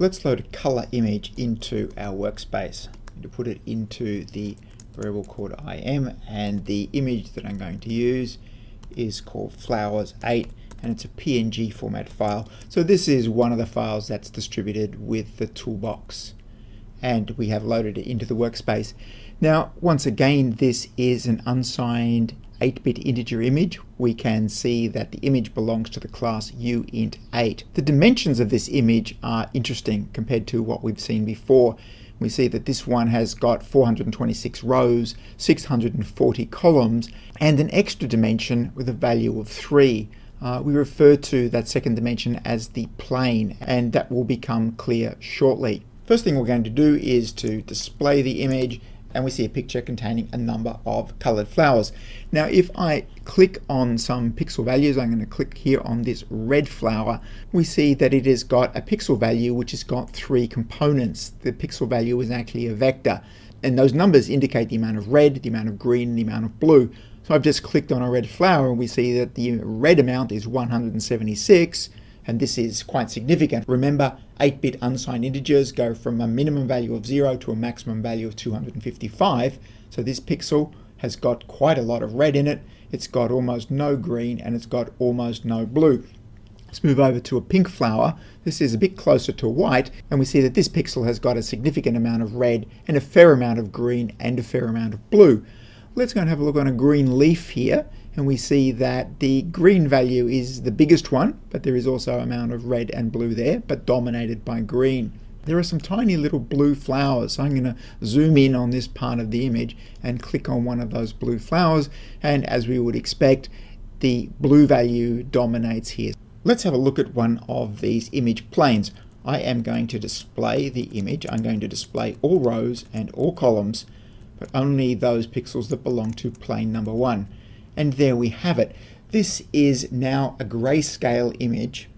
Let's load a color image into our workspace. I'm going to put it into the variable called IM, and the image that I'm going to use is called flowers8, and it's a PNG format file. So this is one of the files that's distributed with the toolbox, and we have loaded it into the workspace. Now, once again, this is an unsigned 8-bit integer image. We can see that the image belongs to the class uint8. The dimensions of this image are interesting compared to what we've seen before. We see that this one has got 426 rows, 640 columns, and an extra dimension with a value of 3. We refer to that second dimension as the plane, and that will become clear shortly. First thing we're going to do is to display the image, and we see a picture containing a number of colored flowers. Now, if I click on some pixel values, I'm going to click here on this red flower, we see that it has got a pixel value which has got 3 components. The pixel value is actually a vector, and those numbers indicate the amount of red, the amount of green, and the amount of blue. So I've just clicked on a red flower, and we see that the red amount is 176, and this is quite significant. Remember, 8-bit unsigned integers go from a minimum value of 0 to a maximum value of 255. So this pixel has got quite a lot of red in it. It's got almost no green, and it's got almost no blue. Let's move over to a pink flower. This is a bit closer to white, and we see that this pixel has got a significant amount of red and a fair amount of green and a fair amount of blue. Let's go and have a look on a green leaf here, and we see that the green value is the biggest one, but there is also an amount of red and blue there, but dominated by green. There are some tiny little blue flowers, so I'm going to zoom in on this part of the image and click on one of those blue flowers, and as we would expect, the blue value dominates here. Let's have a look at one of these image planes. I am going to display the image. I'm going to display all rows and all columns, but only those pixels that belong to plane number 1. And there we have it. This is now a grayscale image.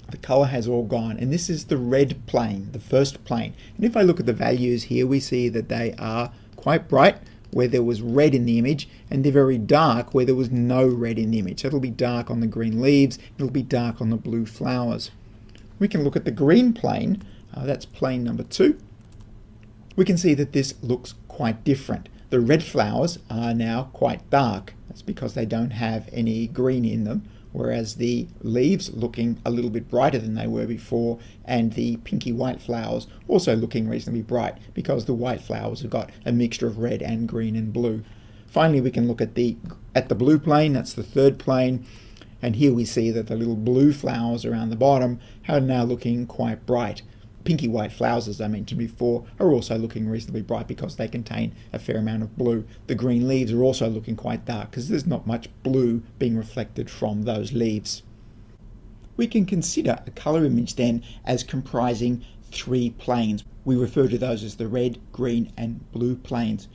The color has all gone, and this is the red plane, the first plane. And if I look at the values here, we see that they are quite bright where there was red in the image, and they're very dark where there was no red in the image. So it'll be dark on the green leaves, it'll be dark on the blue flowers. We can look at the green plane, that's plane number 2. We can see that this looks quite different. The red flowers are now quite dark. That's because they don't have any green in them, whereas the leaves looking a little bit brighter than they were before, and the pinky white flowers also looking reasonably bright because the white flowers have got a mixture of red and green and blue. Finally, we can look at the blue plane. That's the third plane, and here we see that the little blue flowers around the bottom are now looking quite bright. Pinky white flowers, as I mentioned before, are also looking reasonably bright because they contain a fair amount of blue. The green leaves are also looking quite dark because there's not much blue being reflected from those leaves. We can consider a color image then as comprising 3 planes. We refer to those as the red, green, and blue planes.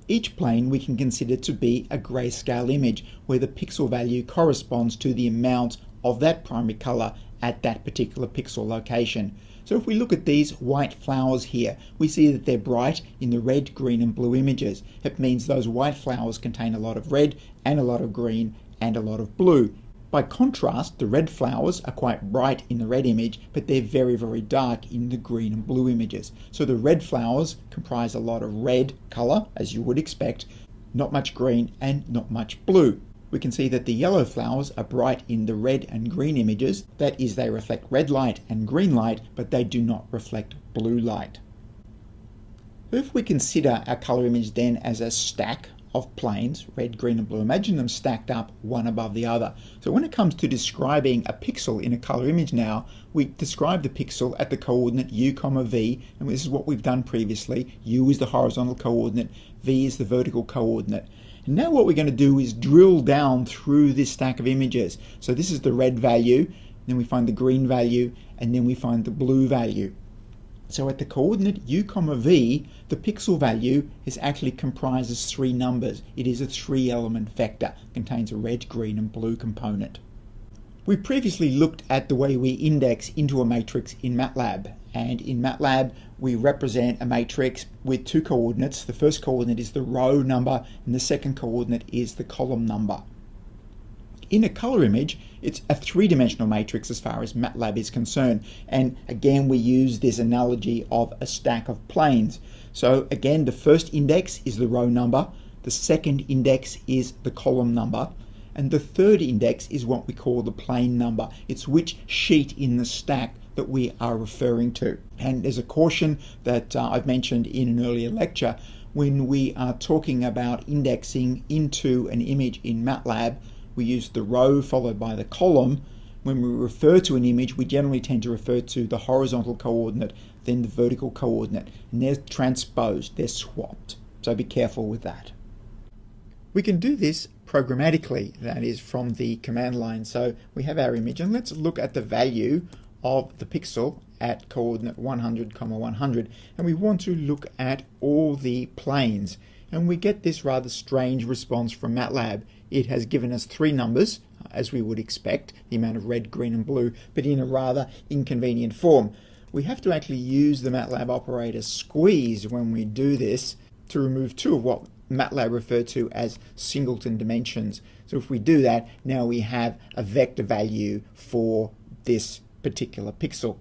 Each plane we can consider to be a grayscale image where the pixel value corresponds to the amount of that primary color at that particular pixel location. So if we look at these white flowers here, we see that they're bright in the red, green, and blue images. It means those white flowers contain a lot of red and a lot of green and a lot of blue. By contrast, the red flowers are quite bright in the red image, but they're very, very dark in the green and blue images. So the red flowers comprise a lot of red color, as you would expect, not much green and not much blue. We can see that the yellow flowers are bright in the red and green images. That is, they reflect red light and green light, but they do not reflect blue light. If we consider our color image then as a stack of planes, red, green, and blue, imagine them stacked up one above the other. So when it comes to describing a pixel in a color image now, we describe the pixel at the coordinate u, v, and this is what we've done previously. U is the horizontal coordinate, v is the vertical coordinate. And now what we're going to do is drill down through this stack of images. So this is the red value, then we find the green value, and then we find the blue value. So at the coordinate u, v, the pixel value is actually comprises 3 numbers. It is a 3-element vector, contains a red, green, and blue component. We previously looked at the way we index into a matrix in MATLAB, and in MATLAB we represent a matrix with 2 coordinates. The first coordinate is the row number and the second coordinate is the column number. In a color image, it's a three-dimensional matrix as far as MATLAB is concerned. And again, we use this analogy of a stack of planes. So again, the first index is the row number, the second index is the column number, and the third index is what we call the plane number. It's which sheet in the stack that we are referring to. And there's a caution that I've mentioned in an earlier lecture. When we are talking about indexing into an image in MATLAB, we use the row followed by the column. When we refer to an image, we generally tend to refer to the horizontal coordinate, then the vertical coordinate, and they're transposed, they're swapped. So be careful with that. We can do this programmatically, that is from the command line. So we have our image, and let's look at the value of the pixel at coordinate 100, 100, and we want to look at all the planes. And we get this rather strange response from MATLAB. It has given us three numbers, as we would expect, the amount of red, green and blue, but in a rather inconvenient form. We have to actually use the MATLAB operator squeeze when we do this to remove two of what MATLAB referred to as singleton dimensions. So if we do that, now we have a vector value for this particular pixel.